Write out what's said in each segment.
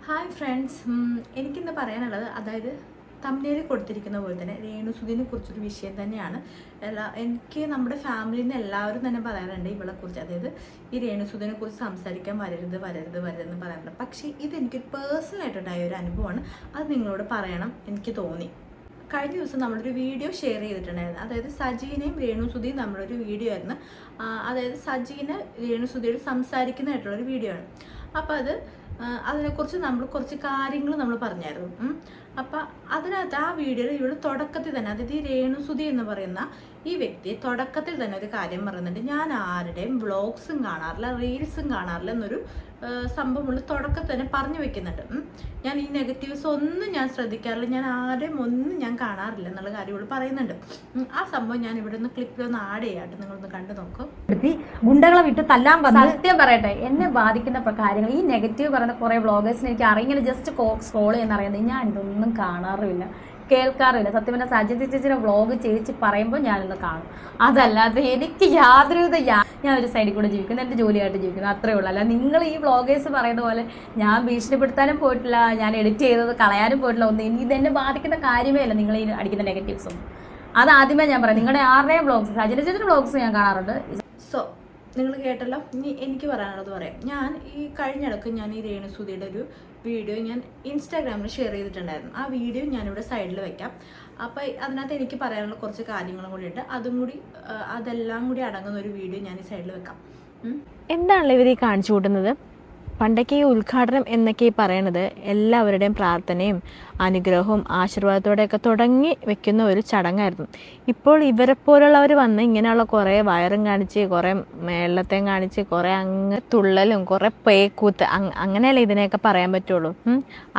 Hi friends, എനിക്കിന്ന് പറയാനുള്ളത് അതായത് തമ്മിൽ കൊടുത്തിരിക്കുന്ന പോലെ തന്നെ രേണുസുധിനെ കുറിച്ചൊരു വിഷയം തന്നെയാണ്. എനിക്ക് നമ്മുടെ ഫാമിലിയിൽ നിന്ന് എല്ലാവരും തന്നെ പറയാറുണ്ട് ഇവളെക്കുറിച്ച്, അതായത് ഈ രേണുസുധിനെ കുറിച്ച് സംസാരിക്കാൻ വരരുതെന്ന് പറയാറുണ്ട്. പക്ഷേ ഇതെനിക്കൊരു പേഴ്സണലായിട്ടുണ്ടായ ഒരു അനുഭവമാണ്. അത് നിങ്ങളോട് പറയണം എനിക്ക് തോന്നി. കഴിഞ്ഞ ദിവസം നമ്മളൊരു വീഡിയോ ഷെയർ ചെയ്തിട്ടുണ്ടായിരുന്നു. അതായത് സജീനയും രേണുസുധിയും നമ്മളൊരു വീഡിയോ ആയിരുന്നു. അതായത് സജീന രേണുസുധിയോട് സംസാരിക്കുന്നതായിട്ടുള്ളൊരു വീഡിയോ ആണ്. അപ്പോൾ അതിനെക്കുറിച്ച് നമ്മൾ കുറച്ച് കാര്യങ്ങൾ നമ്മൾ പറഞ്ഞായിരുന്നു. അപ്പം അതിനകത്ത് ആ വീഡിയോയിൽ ഇവൾ തുടക്കത്തിൽ തന്നെ, അതായത് ഈ രേണുസുധി എന്ന് പറയുന്ന ഈ വ്യക്തി തുടക്കത്തിൽ തന്നെ ഒരു കാര്യം പറയുന്നുണ്ട്. ഞാൻ ആരുടെയും വ്ളോഗ്സും കാണാറില്ല, റീൽസും കാണാറില്ല എന്നൊരു സംഭവമുള്ള തുടക്കത്തിൽ തന്നെ പറഞ്ഞു വെക്കുന്നുണ്ട്. ഞാൻ ഈ നെഗറ്റീവ്സ് ഒന്നും ഞാൻ ശ്രദ്ധിക്കാറില്ല, ഞാൻ ആരുടെയും ഒന്നും ഞാൻ കാണാറില്ല എന്നുള്ള കാര്യം ഇവിടെ പറയുന്നുണ്ട്. ആ സംഭവം ഞാൻ ഇവിടെ നിന്ന് ക്ലിപ്പിലൊന്ന് ആഡ് ചെയ്യാട്ടെ, നിങ്ങളൊന്ന് കണ്ടു നോക്കും. ഗുണ്ടകളെ വിട്ട് തല്ലാൻ സത്യം പറയട്ടെ, എന്നെ ബാധിക്കുന്ന കാര്യങ്ങൾ ഈ നെഗറ്റീവ് പറയുന്ന കുറെ വ്ളോഗേഴ്സിന് എനിക്ക് അറിയിങ്ങനെ ജസ്റ്റ് സ്ക്രോൾ ചെയ്യുന്ന അറിയുന്നത്. ഞാൻ ഇതൊന്നും കാണാറുമില്ല, കേൾക്കാറില്ല. സത്യം പറഞ്ഞാൽ സജിത ചേച്ചിയുടെ വ്ളോഗ് ചേച്ചി പറയുമ്പോൾ ഞാനിന്ന് കാണും. അതല്ലാതെ എനിക്ക് യാതൊരുവിധ ഞാൻ ഒരു സൈഡിൽ കൂടെ ജീവിക്കുന്നു, എൻ്റെ ജോലിയായിട്ട് ജീവിക്കുന്നു, അത്രേ ഉള്ളൂ. അല്ല നിങ്ങൾ ഈ വ്ളോഗേഴ്സ് പറയുന്ന പോലെ ഞാൻ ഭീഷണിപ്പെടുത്താനും പോയിട്ടില്ല, ഞാൻ എഡിറ്റ് ചെയ്തത് കളയാനും പോയിട്ടില്ല. ഒന്നും ഇതെന്നെ ബാധിക്കുന്ന കാര്യമേ അല്ല നിങ്ങൾ ഈ അടിക്കുന്ന നെഗറ്റീവ്സ് ഒന്നും. അത് ആദ്യമേ ഞാൻ പറയാം. നിങ്ങളുടെ ആരുടെയും വ്ളോഗ്സ്, സജിത ചേച്ചിയുടെ വ്ളോഗ്സ് ഞാൻ കാണാറുണ്ട്. സോ നിങ്ങൾ കേട്ടല്ലോ, ഇനി എനിക്ക് പറയാനുള്ളത് പറയാം. ഞാൻ ഈ കഴിഞ്ഞിടക്ക് ഞാൻ ഈ രേണുസുധിയുടെ ഒരു വീഡിയോ ഞാൻ ഇൻസ്റ്റാഗ്രാമിൽ ഷെയർ ചെയ്തിട്ടുണ്ടായിരുന്നു. ആ വീഡിയോ ഞാനിവിടെ സൈഡിൽ വെക്കാം. അപ്പോൾ അതിനകത്ത് എനിക്ക് പറയാനുള്ള കുറച്ച് കാര്യങ്ങളും കൂടി ഉണ്ട്. അതെല്ലാം കൂടി അടങ്ങുന്ന ഒരു വീഡിയോ ഞാൻ ഈ സൈഡിൽ വെക്കാം. എന്താണല്ലോ ഇവർ ഈ കാണിച്ചു കൂട്ടുന്നത്? പണ്ടൊക്കെ ഈ ഉദ്ഘാടനം എന്നൊക്കെ ഈ പറയണത് എല്ലാവരുടെയും പ്രാർത്ഥനയും അനുഗ്രഹവും ആശീർവാദത്തോടെയൊക്കെ തുടങ്ങി വെക്കുന്ന ഒരു ചടങ്ങായിരുന്നു. ഇപ്പോൾ ഇവരെ പോലുള്ളവർ വന്ന് ഇങ്ങനെയുള്ള കുറേ വയറും കാണിച്ച്, കുറേ മേളത്തെയും കാണിച്ച്, കുറേ അങ്ങ് തുള്ളലും, കുറേ പേക്കൂത്ത്, അങ്ങനെയല്ലേ ഇതിനെയൊക്കെ പറയാൻ പറ്റുള്ളൂ.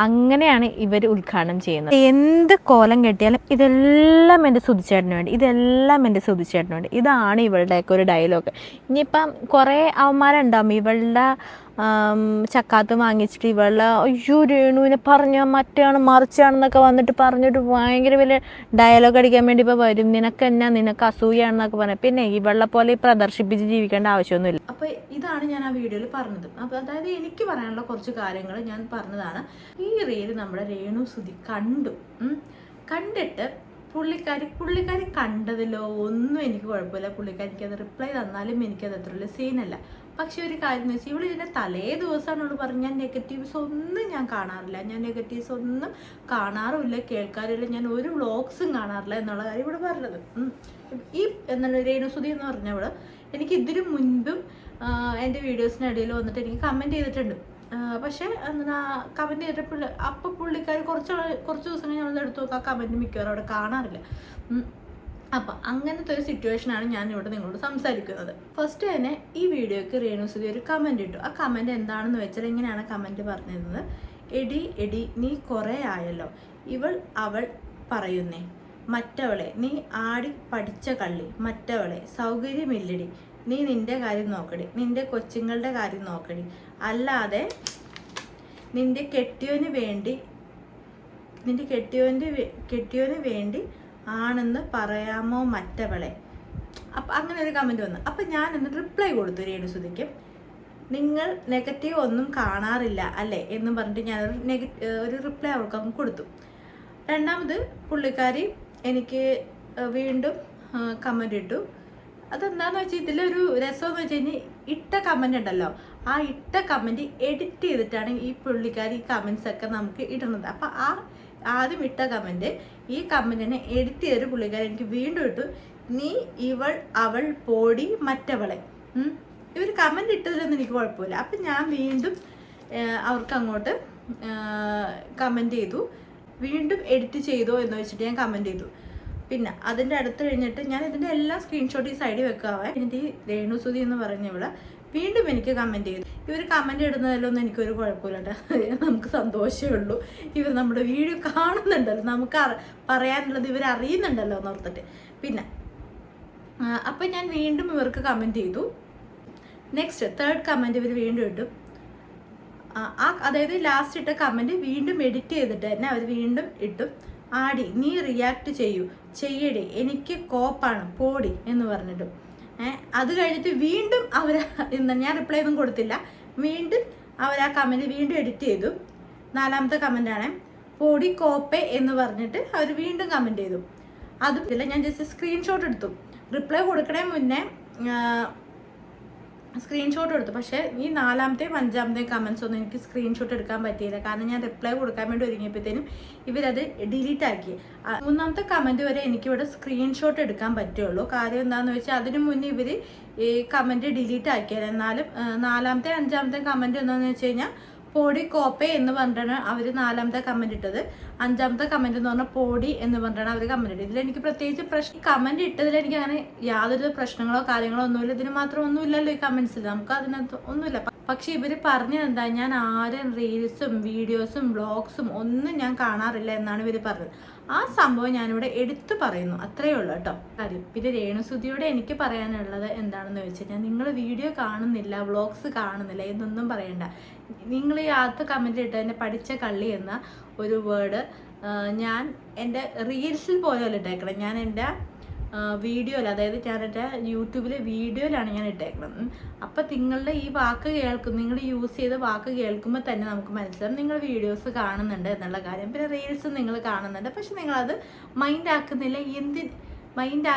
അങ്ങനെയാണ് ഇവർ ഉദ്ഘാടനം ചെയ്യുന്നത്. എന്ത് കോലം കെട്ടിയാലും ഇതെല്ലാം എൻ്റെ സുധിച്ചേട്ടന് വേണ്ടി, ഇതെല്ലാം എൻ്റെ സുധിച്ചേട്ടന് വേണ്ടി, ഇതാണ് ഇവളുടെയൊക്കെ ഒരു ഡയലോഗ്. ഇനിയിപ്പം കുറേ അവന്മാരുണ്ടാവും ഇവളുടെ ചക്കാത്ത് വാങ്ങിച്ചിട്ട് ഇവളെ അയ്യോ രേണുവിനെ പറഞ്ഞ മറ്റാണ് മറിച്ചാണെന്നൊക്കെ വന്നിട്ട് പറഞ്ഞിട്ട് ഭയങ്കര വലിയ ഡയലോഗ് അടിക്കാൻ വേണ്ടി ഇപ്പോൾ വരും. നിനക്ക് അസൂയാണെന്നൊക്കെ പറഞ്ഞാൽ പിന്നെ ഇവളെ പോലെ പ്രദർശിപ്പിച്ച് ജീവിക്കേണ്ട ആവശ്യമൊന്നുമില്ല. അപ്പോൾ ഇതാണ് ഞാൻ ആ വീഡിയോയിൽ പറഞ്ഞത്. അപ്പോൾ അതായത് എനിക്ക് പറയാനുള്ള കുറച്ച് കാര്യങ്ങൾ ഞാൻ പറഞ്ഞതാണ്. ഈ റീൽ നമ്മുടെ രേണുസുധി കണ്ടിട്ട് പുള്ളിക്കാരി കണ്ടതിലോ ഒന്നും എനിക്ക് കുഴപ്പമില്ല. പുള്ളിക്കാരിക്ക് അത് റിപ്ലൈ തന്നാലും എനിക്കത് അത്ര വലിയ സീനല്ല. പക്ഷെ ഒരു കാര്യം എന്ന് വെച്ചാൽ ഇതിൻ്റെ തലേ ദിവസമാണ് പറഞ്ഞ ഞാൻ നെഗറ്റീവ്സ് ഒന്നും ഞാൻ കാണാറില്ല, ഞാൻ നെഗറ്റീവ്സ് ഒന്നും കാണാറുമില്ല, കേൾക്കാറില്ല, ഞാൻ ഒരു വ്ളോഗ്സും കാണാറില്ല എന്നുള്ള കാര്യം ഇവിടെ പറഞ്ഞത്. ഈ എന്താണ് രേണുസുധി എന്ന് പറഞ്ഞവൾ എനിക്ക് ഇതിനു മുൻപും എൻ്റെ വീഡിയോസിനിടയിൽ വന്നിട്ട് എനിക്ക് കമൻറ്റ് ചെയ്തിട്ടുണ്ട്. പക്ഷേ എന്താ കമൻറ്റ് ചെയ്തിട്ട് അപ്പോൾ പുള്ളിക്കാർ കുറച്ച് ദിവസം ഞങ്ങൾ എടുത്തു നോക്കുക, ആ കമൻറ്റ് മിക്കവാറും അവിടെ കാണാറില്ല. അപ്പം അങ്ങനത്തെ ഒരു സിറ്റുവേഷനാണ് ഞാൻ ഇവിടെ നിങ്ങളോട് സംസാരിക്കുന്നത്. ഫസ്റ്റ് തന്നെ ഈ വീഡിയോയ്ക്ക് രേണുസുധി ഒരു കമൻറ്റ് ഇട്ടു. ആ കമൻറ്റ് എന്താണെന്ന് വെച്ചാൽ ഇങ്ങനെയാണ് കമൻറ്റ് പറഞ്ഞിരുന്നത്. എടി നീ കുറേ ആയല്ലോ, അവൾ പറയുന്നേ, മറ്റവളെ നീ ആടി പഠിച്ച കള്ളി, മറ്റവളെ സൗകര്യമില്ലടി, നീ നിൻ്റെ കാര്യം നോക്കടി, നിൻ്റെ കൊച്ചുങ്ങളുടെ കാര്യം നോക്കടി, അല്ലാതെ നിൻ്റെ കെട്ടിയോന് വേണ്ടി ആണെന്ന് പറയാമോ മറ്റവളെ. അപ്പം അങ്ങനെ ഒരു കമൻറ്റ് വന്നു. അപ്പം ഞാൻ എന്നിട്ട് റിപ്ലൈ കൊടുത്തു രേണുസുധിക്ക്. നിങ്ങൾ നെഗറ്റീവ് ഒന്നും കാണാറില്ല അല്ലേ എന്നും പറഞ്ഞിട്ട് ഞാനൊരു റിപ്ലൈ അവൾക്ക് അങ്ങ് കൊടുത്തു. രണ്ടാമത് പുള്ളിക്കാരി എനിക്ക് വീണ്ടും കമൻ്റ് ഇട്ടു. അതെന്താണെന്ന് വെച്ചാൽ ഇതിലൊരു രസമെന്ന് വെച്ച് കഴിഞ്ഞാൽ ഇട്ട കമൻ്റ് ഉണ്ടല്ലോ, ആ ഇട്ട കമൻറ്റ് എഡിറ്റ് ചെയ്തിട്ടാണ് ഈ പുള്ളിക്കാരി കമൻറ്റ്സൊക്കെ നമുക്ക് ഇടുന്നത്. അപ്പം ആദ്യം ഇട്ട കമൻറ്റ്, ഈ കമൻറ്റിനെ എഡിറ്റ് ചെയ്തൊരു പുള്ളിക്കാരി എനിക്ക് വീണ്ടും ഇട്ടു, നീ അവൾ പോടി മറ്റവളെ. ഇവർ കമൻറ്റ് ഇട്ടതിലൊന്നും എനിക്ക് കുഴപ്പമില്ല. അപ്പം ഞാൻ വീണ്ടും അവർക്ക് അങ്ങോട്ട് കമൻറ്റ് ചെയ്തു, വീണ്ടും എഡിറ്റ് ചെയ്തോ എന്ന് വെച്ചിട്ട് ഞാൻ കമൻറ്റ് ചെയ്തു. പിന്നെ അതിൻ്റെ അടുത്ത് കഴിഞ്ഞിട്ട് ഞാൻ ഇതിൻ്റെ എല്ലാ സ്ക്രീൻഷോട്ട് ഈ സൈഡിൽ വെക്കാവേ. എന്നിട്ട് ഈ രേണുസുധി എന്ന് പറഞ്ഞവള് വീണ്ടും എനിക്ക് കമൻറ്റ് ചെയ്തു. ഇവർ കമൻറ്റ് ഇടുന്നതിലൊന്നും എനിക്കൊരു കുഴപ്പമില്ല കേട്ടോ, നമുക്ക് സന്തോഷമേ ഉള്ളൂ. ഇവർ നമ്മുടെ വീഡിയോ കാണുന്നുണ്ടല്ലോ, നമുക്ക് പറയാനുള്ളത് ഇവർ അറിയുന്നുണ്ടല്ലോ എന്നോർത്തിട്ട്. പിന്നെ അപ്പം ഞാൻ വീണ്ടും ഇവർക്ക് കമൻറ്റ് ചെയ്തു. നെക്സ്റ്റ് തേർഡ് കമൻറ്റ് ഇവർ വീണ്ടും ഇട്ടു. അതായത് ലാസ്റ്റ് ഇട്ട കമൻറ്റ് വീണ്ടും എഡിറ്റ് ചെയ്തിട്ട് തന്നെ അവർ വീണ്ടും ഇട്ടു, ആടി നീ റിയാക്ട് ചെയ്യടി, എനിക്ക് കോപ്പാണ് പോടി എന്ന് പറഞ്ഞിട്ടും. അത് കഴിഞ്ഞിട്ട് വീണ്ടും ഞാൻ റിപ്ലൈ ഒന്നും കൊടുത്തില്ല, വീണ്ടും അവർ ആ കമൻറ്റ് വീണ്ടും എഡിറ്റ് ചെയ്തു. 4ാമത്തെ കമൻ്റാണ് പൊടി കോപ്പെ എന്ന് പറഞ്ഞിട്ട് അവർ വീണ്ടും കമൻറ്റ് ചെയ്തു. അതും ഇല്ല, ഞാൻ ജസ്റ്റ് സ്ക്രീൻഷോട്ട് എടുത്തു. റിപ്ലൈ കൊടുക്കണേ മുന്നേ സ്ക്രീൻഷോട്ട് എടുത്തു. പക്ഷേ ഈ 4ാമത്തെയും 5ാമത്തെയും കമൻസ് ഒന്നും എനിക്ക് സ്ക്രീൻഷോട്ട് എടുക്കാൻ പറ്റിയില്ല. കാരണം ഞാൻ റിപ്ലൈ കൊടുക്കാൻ വേണ്ടി ഒരുങ്ങിയപ്പോഴത്തേനും ഇവരത് ഡിലീറ്റ് ആക്കി. 3ാമത്തെ കമൻറ്റ് വരെ എനിക്കിവിടെ സ്ക്രീൻഷോട്ട് എടുക്കാൻ പറ്റുള്ളൂ. കാര്യം എന്താണെന്ന് വെച്ചാൽ അതിന് മുന്നേ ഇവർ ഈ കമൻറ്റ് ഡിലീറ്റ് ആക്കിയത്. എന്നാലും 4ാമത്തെയും 5ാമത്തെയും കമൻറ്റ് എന്താണെന്ന് വെച്ച് കഴിഞ്ഞാൽ പൊടി കോപ്പെ എന്ന് പറഞ്ഞിട്ടാണ് അവർ 4ാമത്തെ കമൻറ്റ് ഇട്ടത്. 5ാമത്തെ കമൻറ്റ് എന്ന് പറഞ്ഞാൽ പൊടി എന്ന് പറഞ്ഞിട്ടാണ് അവർ കമൻറ്റ് ഇട്ടത്. ഇതിലെനിക്ക് പ്രത്യേകിച്ച് കമൻറ്റ് ഇട്ടതിൽ എനിക്ക് അങ്ങനെ യാതൊരു പ്രശ്നങ്ങളോ കാര്യങ്ങളോ ഒന്നുമില്ല. ഇതിന് മാത്രം ഒന്നുമില്ലല്ലോ ഈ കമൻസിൽ, നമുക്ക് അതിനകത്ത് ഒന്നുമില്ല. പക്ഷെ ഇവർ പറഞ്ഞത് എന്താ, ഞാൻ ആരും റീൽസും വീഡിയോസും വ്ളോഗ്സും ഒന്നും ഞാൻ കാണാറില്ല എന്നാണ് ഇവർ പറഞ്ഞത്. ആ സംഭവം ഞാനിവിടെ എടുത്തു പറയുന്നു, അത്രയേ ഉള്ളൂ കേട്ടോ കാര്യം. പിന്നെ രേണുസുതിയോട് എനിക്ക് പറയാനുള്ളത് എന്താണെന്ന് വെച്ച് കഴിഞ്ഞാൽ, നിങ്ങൾ വീഡിയോ കാണുന്നില്ല, വ്ളോഗ്സ് കാണുന്നില്ല എന്നൊന്നും പറയണ്ട. നിങ്ങൾ ഈ ആദ്യത്തെ കമൻറ്റ് ഇട്ടതിൻ്റെ പഠിച്ച കള്ളി എന്ന ഒരു വേർഡ് ഞാൻ എൻ്റെ റീൽസിൽ പോലും ഇട്ടേക്കണം. ഞാൻ എൻ്റെ വീഡിയോയിൽ, അതായത് ഞാൻ എൻ്റെ യൂട്യൂബിലെ വീഡിയോയിലാണ് ഞാൻ ഇട്ടേക്കുന്നത്. അപ്പം നിങ്ങളുടെ ഈ വാക്ക് നിങ്ങൾ യൂസ് ചെയ്ത വാക്ക് കേൾക്കുമ്പോൾ തന്നെ നമുക്ക് മനസ്സിലാവും നിങ്ങൾ വീഡിയോസ് കാണുന്നുണ്ട് എന്നുള്ള കാര്യം. പിന്നെ റീൽസ് നിങ്ങൾ കാണുന്നുണ്ട്, പക്ഷെ നിങ്ങളത് മൈൻഡ്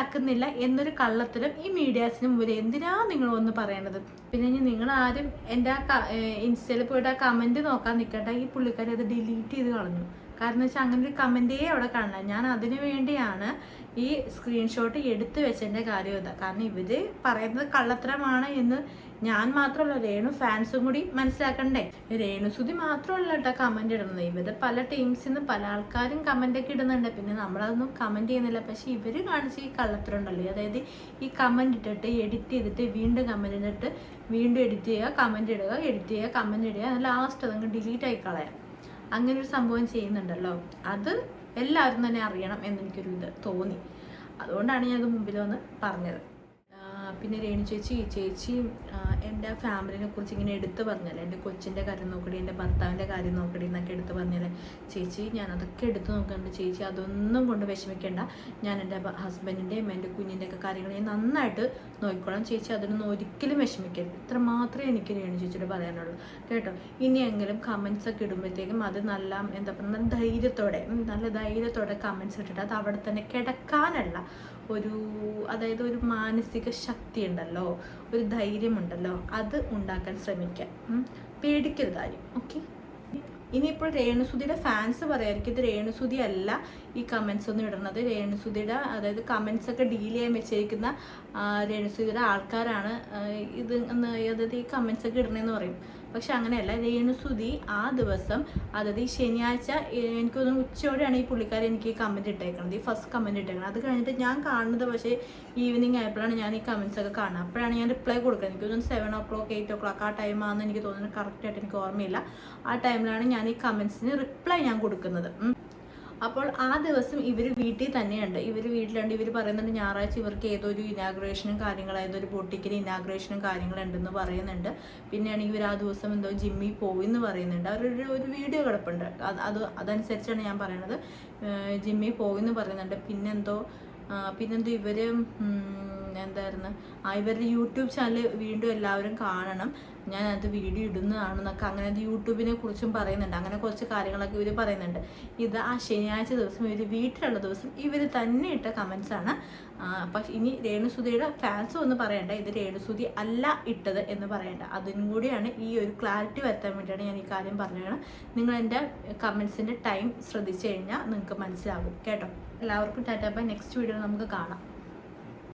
ആക്കുന്നില്ല എന്നൊരു കള്ളത്തരം ഈ മീഡിയാസിന് മുമ്പിൽ എന്തിനാ നിങ്ങളൊന്ന് പറയണത്. പിന്നെ നിങ്ങൾ ആരും എൻ്റെ ഇൻസ്റ്റയിൽ പോയിട്ട് ആ കമൻറ്റ് നോക്കാൻ നിൽക്കട്ടെ. ഈ പുള്ളിക്കാരി അത് ഡിലീറ്റ് ചെയ്ത് കളഞ്ഞു. കാരണം വെച്ചാൽ അങ്ങനെ ഒരു കമൻറ്റേ അവിടെ കാണില്ല. ഞാൻ അതിനു വേണ്ടിയാണ് ഈ സ്ക്രീൻഷോട്ട് എടുത്തു വെച്ചതിൻ്റെ കാര്യം ഇതാ. കാരണം ഇവർ പറയുന്നത് കള്ളത്തരമാണ് എന്ന് ഞാൻ മാത്രമല്ല, രേണു ഫാൻസും കൂടി മനസ്സിലാക്കണ്ടേ. രേണുസുതി മാത്രമല്ല കേട്ടോ കമൻറ്റ് ഇടുന്നത്, ഇവർ പല ടീംസിൽ നിന്ന് പല ആൾക്കാരും കമൻറ്റൊക്കെ ഇടുന്നുണ്ട്. പിന്നെ നമ്മളതൊന്നും കമൻറ്റ് ചെയ്യുന്നില്ല. പക്ഷേ ഇവർ കാണിച്ച ഈ കള്ളത്തരം ഉണ്ടല്ലോ, അതായത് ഈ കമൻറ്റ് ഇട്ടിട്ട് എഡിറ്റ് ചെയ്തിട്ട് വീണ്ടും കമൻറ്റ് ഇട്ടിട്ട് വീണ്ടും എഡിറ്റ് ചെയ്യുക, കമൻറ്റ് ഇടുക, എഡിറ്റ് ചെയ്യുക, കമൻറ്റ് ഇടുക, ലാസ്റ്റ് അതങ്ങ് ഡിലീറ്റ് ആയി കളയാം. അങ്ങനെ ഒരു സംഭവം ചെയ്യുന്നുണ്ടല്ലോ, അത് എല്ലാവരും തന്നെ അറിയണം എന്നെനിക്കൊരു ഇത് തോന്നി. അതുകൊണ്ടാണ് ഞാനത് മുമ്പിൽ വന്ന് പറഞ്ഞത്. പിന്നെ രേണു ചേച്ചി എൻ്റെ ഫാമിലിനെ കുറിച്ച് ഇങ്ങനെ എടുത്ത് പറഞ്ഞല്ലേ, എൻ്റെ കൊച്ചിൻ്റെ കാര്യം നോക്കടി, എൻ്റെ ഭർത്താവിൻ്റെ കാര്യം നോക്കടി എന്നൊക്കെ എടുത്ത് പറഞ്ഞല്ലേ. ചേച്ചി ഞാൻ അതൊക്കെ എടുത്ത് നോക്കുന്നുണ്ട് ചേച്ചി, അതൊന്നും കൊണ്ട് വിഷമിക്കേണ്ട. ഞാൻ എൻ്റെ ഹസ്ബൻഡിൻ്റെയും എൻ്റെ കുഞ്ഞിൻ്റെയൊക്കെ കാര്യങ്ങൾ ഞാൻ നന്നായിട്ട് നോക്കിക്കോളാം ചേച്ചി, അതിനൊന്നും ഒരിക്കലും വിഷമിക്കരുത്. ഇത്ര മാത്രമേ എനിക്ക് രേണു ചേച്ചിയോട് പറയാനുള്ളൂ കേട്ടോ. ഇനിയെങ്കിലും കമൻസ് ഒക്കെ ഇടുമ്പോഴത്തേക്കും അത് നല്ല എന്താ പറയുക നല്ല ധൈര്യത്തോടെ കമൻസ് ഇട്ടിട്ട് അത് അവിടെ തന്നെ കിടക്കാനുള്ള അതായത് ഒരു മാനസിക ശക്തി ഉണ്ടല്ലോ, ഒരു ധൈര്യമുണ്ടല്ലോ, അത് ഉണ്ടാക്കാൻ ശ്രമിക്കാം. പേടിക്കരുത് ആരും. ഓക്കെ. ഇനിയിപ്പോൾ രേണുസുതിയുടെ ഫാൻസ് പറയായിരിക്കും ഇത് രേണുസുതി അല്ല ഈ കമൻസ് ഒന്നും ഇടുന്നത്, രേണുസുതിയുടെ അതായത് കമൻസ് ഒക്കെ ഡീൽ ചെയ്യാൻ വെച്ചിരിക്കുന്ന രേണുസുതിയുടെ ആൾക്കാരാണ് ഇത് അതായത് ഈ കമൻസ് ഒക്കെ ഇടണമെന്ന് പറയും. പക്ഷെ അങ്ങനെയല്ല. രേണുസുതി ആ ദിവസം അതായത് ഈ ശനിയാഴ്ച എനിക്ക് തോന്നുന്നു ഉച്ചയോടെയാണ് ഈ പുള്ളിക്കാരി എനിക്ക് ഈ കമൻറ്റ് ഇട്ടേക്കുന്നത്, ഈ ഫസ്റ്റ് കമൻറ്റ് ഇട്ടേക്കുന്നത്. അത് കഴിഞ്ഞിട്ട് ഞാൻ കാണുന്നത് പക്ഷേ ഈവനിങ് ആയപ്പോഴാണ് ഞാൻ ഈ കമൻസ് ഒക്കെ കാണുന്നത്. അപ്പോഴാണ് ഞാൻ റിപ്ലൈ കൊടുക്കുന്നത്. എനിക്ക് തോന്നുന്നു 7 o'clock 8 o'clock ആ ടൈമാണെന്ന് എനിക്ക് തോന്നുന്നു, കറക്റ്റായിട്ട് എനിക്ക് ഓർമ്മയില്ല. ആ ടൈമിലാണ് ഞാൻ ഈ കമൻസിന് റിപ്ലൈ ഞാൻ കൊടുക്കുന്നത്. അപ്പോൾ ആ ദിവസം ഇവർ വീട്ടിൽ തന്നെയുണ്ട്, ഇവർ പറയുന്നുണ്ട് ഞായറാഴ്ച ഇവർക്ക് ഏതൊരു ഇനാഗ്രേഷനും ഏതൊരു ബൊട്ടിക്കിന് ഇനാഗ്രേഷനും കാര്യങ്ങളുണ്ടെന്ന് പറയുന്നുണ്ട്. പിന്നെയാണ് ഇവർ ആ ദിവസം എന്തോ ജിമ്മിൽ പോയി എന്ന് പറയുന്നുണ്ട്. ഒരു വീഡിയോ കിടപ്പുണ്ട്, അതനുസരിച്ചാണ് ഞാൻ പറയണത്. ജിമ്മിൽ പോയി എന്ന് പറയുന്നുണ്ട്. പിന്നെന്തോ ഇവർ എന്തായിരുന്നു ഇവരുടെ യൂട്യൂബ് ചാനൽ വീണ്ടും എല്ലാവരും കാണണം, ഞാൻ അത് വീഡിയോ ഇടുന്നതാണെന്നൊക്കെ അങ്ങനെ യൂട്യൂബിനെ കുറിച്ചും പറയുന്നുണ്ട്. അങ്ങനെ കുറച്ച് കാര്യങ്ങളൊക്കെ ഇവർ പറയുന്നുണ്ട്. ഇത് ആ ശനിയാഴ്ച ദിവസം ഇവർ വീട്ടിലുള്ള ദിവസം ഇവർ തന്നെ ഇട്ട കമൻസാണ്. പക്ഷെ ഇനി രേണുസുതിയുടെ ഫാൻസ് ഒന്ന് പറയണ്ട, ഇത് രേണുസുതി അല്ല ഇട്ടത് എന്ന് പറയണ്ട. അതിനും കൂടിയാണ് ഈ ഒരു ക്ലാരിറ്റി വരുത്താൻ വേണ്ടിയാണ് ഞാൻ ഈ കാര്യം പറഞ്ഞത്. നിങ്ങൾ എൻ്റെ കമൻസിൻ്റെ ടൈം ശ്രദ്ധിച്ചു കഴിഞ്ഞാൽ നിങ്ങൾക്ക് മനസ്സിലാകും കേട്ടോ. എല്ലാവർക്കും ടാറ്റാ ബൈ. നെക്സ്റ്റ് വീഡിയോ നമുക്ക് കാണാം.